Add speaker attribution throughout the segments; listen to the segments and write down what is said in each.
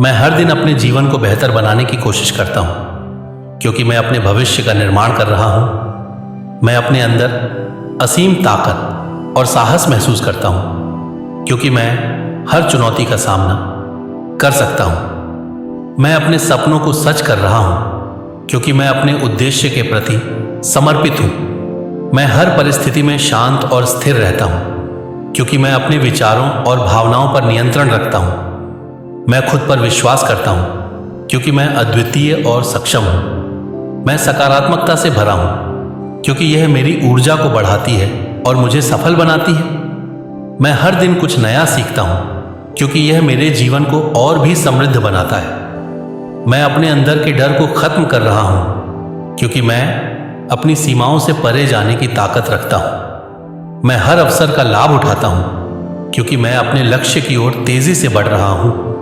Speaker 1: मैं हर दिन अपने जीवन को बेहतर बनाने की कोशिश करता हूँ, क्योंकि मैं अपने भविष्य का निर्माण कर रहा हूँ। मैं अपने अंदर असीम ताकत और साहस महसूस करता हूँ, क्योंकि मैं हर चुनौती का सामना कर सकता हूँ। मैं अपने सपनों को सच कर रहा हूँ, क्योंकि मैं अपने उद्देश्य के प्रति समर्पित हूँ। मैं हर परिस्थिति में शांत और स्थिर रहता हूँ, क्योंकि मैं अपने विचारों और भावनाओं पर नियंत्रण रखता हूँ। मैं खुद पर विश्वास करता हूँ, क्योंकि मैं अद्वितीय और सक्षम हूँ। मैं सकारात्मकता से भरा हूँ, क्योंकि यह मेरी ऊर्जा को बढ़ाती है और मुझे सफल बनाती है। मैं हर दिन कुछ नया सीखता हूँ, क्योंकि यह मेरे जीवन को और भी समृद्ध बनाता है। मैं अपने अंदर के डर को खत्म कर रहा हूँ, क्योंकि मैं अपनी सीमाओं से परे जाने की ताकत रखता हूँ। मैं हर अवसर का लाभ उठाता हूँ, क्योंकि मैं अपने लक्ष्य की ओर तेजी से बढ़ रहा हूँ।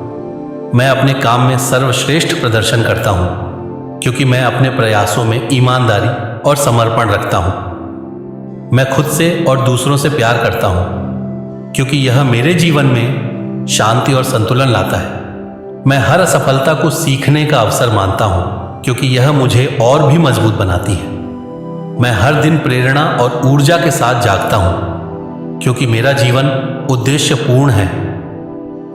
Speaker 1: मैं अपने काम में सर्वश्रेष्ठ प्रदर्शन करता हूँ, क्योंकि मैं अपने प्रयासों में ईमानदारी और समर्पण रखता हूँ। मैं खुद से और दूसरों से प्यार करता हूँ, क्योंकि यह मेरे जीवन में शांति और संतुलन लाता है। मैं हर असफलता को सीखने का अवसर मानता हूँ, क्योंकि यह मुझे और भी मजबूत बनाती है। मैं हर दिन प्रेरणा और ऊर्जा के साथ जागता हूँ, क्योंकि मेरा जीवन उद्देश्यपूर्ण है।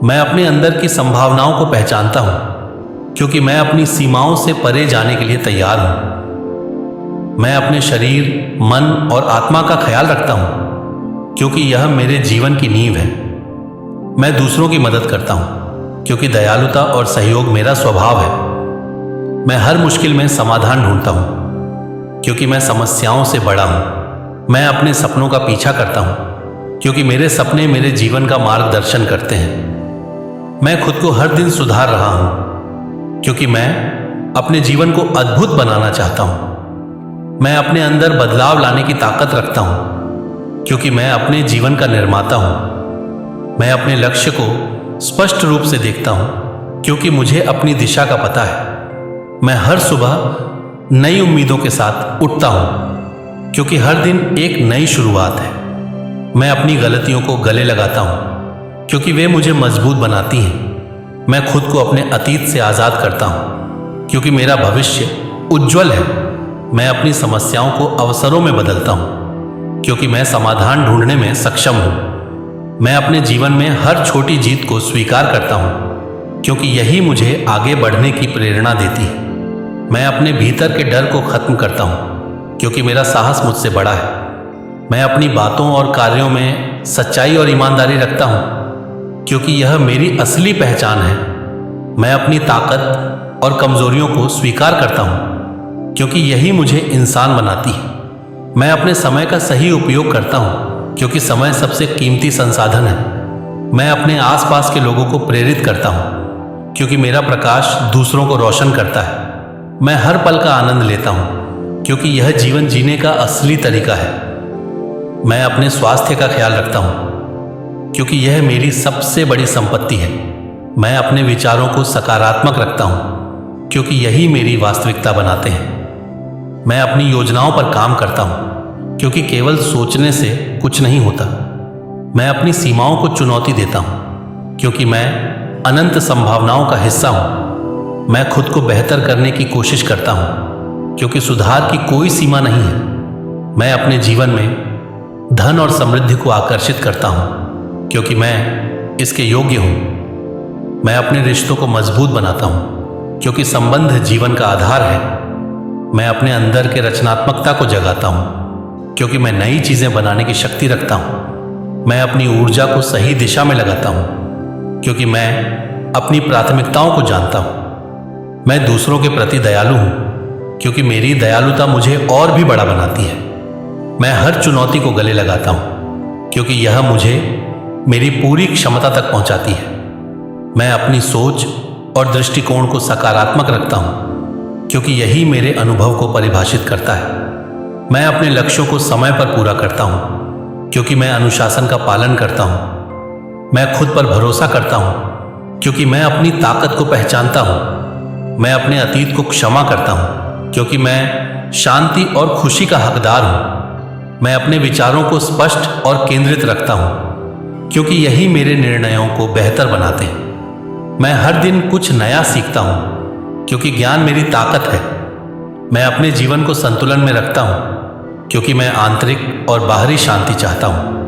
Speaker 1: मैं अपने अंदर की संभावनाओं को पहचानता हूँ, क्योंकि मैं अपनी सीमाओं से परे जाने के लिए तैयार हूँ। मैं अपने शरीर, मन और आत्मा का ख्याल रखता हूँ, क्योंकि यह मेरे जीवन की नींव है। मैं दूसरों की मदद करता हूँ, क्योंकि दयालुता और सहयोग मेरा स्वभाव है। मैं हर मुश्किल में समाधान ढूंढता हूँ, क्योंकि मैं समस्याओं से बड़ा हूँ। मैं अपने सपनों का पीछा करता हूँ, क्योंकि मेरे सपने मेरे जीवन का मार्गदर्शन करते हैं। मैं खुद को हर दिन सुधार रहा हूँ, क्योंकि मैं अपने जीवन को अद्भुत बनाना चाहता हूँ। मैं अपने अंदर बदलाव लाने की ताकत रखता हूँ, क्योंकि मैं अपने जीवन का निर्माता हूँ। मैं अपने लक्ष्य को स्पष्ट रूप से देखता हूँ, क्योंकि मुझे अपनी दिशा का पता है। मैं हर सुबह नई उम्मीदों के साथ उठता हूँ, क्योंकि हर दिन एक नई शुरुआत है। मैं अपनी गलतियों को गले लगाता हूँ, क्योंकि वे मुझे मजबूत बनाती हैं। मैं खुद को अपने अतीत से आज़ाद करता हूँ, क्योंकि मेरा भविष्य उज्जवल है। मैं अपनी समस्याओं को अवसरों में बदलता हूँ, क्योंकि मैं समाधान ढूंढने में सक्षम हूँ। मैं अपने जीवन में हर छोटी जीत को स्वीकार करता हूँ, क्योंकि यही मुझे आगे बढ़ने की प्रेरणा देती है। मैं अपने भीतर के डर को खत्म करता हूँ, क्योंकि मेरा साहस मुझसे बड़ा है। मैं अपनी बातों और कार्यों में सच्चाई और ईमानदारी रखता हूँ, क्योंकि यह मेरी असली पहचान है। मैं अपनी ताकत और कमजोरियों को स्वीकार करता हूँ, क्योंकि यही मुझे इंसान बनाती है। मैं अपने समय का सही उपयोग करता हूँ, क्योंकि समय सबसे कीमती संसाधन है। मैं अपने आसपास के लोगों को प्रेरित करता हूँ, क्योंकि मेरा प्रकाश दूसरों को रोशन करता है। मैं हर पल का आनंद लेता हूँ, क्योंकि यह जीवन जीने का असली तरीका है। मैं अपने स्वास्थ्य का ख्याल रखता हूँ, क्योंकि यह मेरी सबसे बड़ी संपत्ति है। मैं अपने विचारों को सकारात्मक रखता हूँ, क्योंकि यही मेरी वास्तविकता बनाते हैं। मैं अपनी योजनाओं पर काम करता हूँ, क्योंकि केवल सोचने से कुछ नहीं होता। मैं अपनी सीमाओं को चुनौती देता हूँ, क्योंकि मैं अनंत संभावनाओं का हिस्सा हूँ। मैं खुद को बेहतर करने की कोशिश करता हूँ, क्योंकि सुधार की कोई सीमा नहीं है। मैं अपने जीवन में धन और समृद्धि को आकर्षित करता हूँ, क्योंकि मैं इसके योग्य हूँ। मैं अपने रिश्तों को मजबूत बनाता हूँ, क्योंकि संबंध जीवन का आधार है। मैं अपने अंदर के रचनात्मकता को जगाता हूँ, क्योंकि मैं नई चीज़ें बनाने की शक्ति रखता हूँ। मैं अपनी ऊर्जा को सही दिशा में लगाता हूँ, क्योंकि मैं अपनी प्राथमिकताओं को जानता हूँ। मैं दूसरों के प्रति दयालु हूँ, क्योंकि मेरी दयालुता मुझे और भी बड़ा बनाती है। मैं हर चुनौती को गले लगाता हूँ, क्योंकि यह मुझे मेरी पूरी क्षमता तक पहुंचाती है। मैं अपनी सोच और दृष्टिकोण को सकारात्मक रखता हूं, क्योंकि यही मेरे अनुभव को परिभाषित करता है। मैं अपने लक्ष्यों को समय पर पूरा करता हूं, क्योंकि मैं अनुशासन का पालन करता हूं। मैं खुद पर भरोसा करता हूं, क्योंकि मैं अपनी ताकत को पहचानता हूं। मैं अपने अतीत को क्षमा करता हूं, क्योंकि मैं शांति और खुशी का हकदार हूं। मैं अपने विचारों को स्पष्ट और केंद्रित रखता हूं, क्योंकि यही मेरे निर्णयों को बेहतर बनाते हैं। मैं हर दिन कुछ नया सीखता हूँ क्योंकि ज्ञान मेरी ताकत है। मैं अपने जीवन को संतुलन में रखता हूँ क्योंकि मैं आंतरिक और बाहरी शांति चाहता हूँ।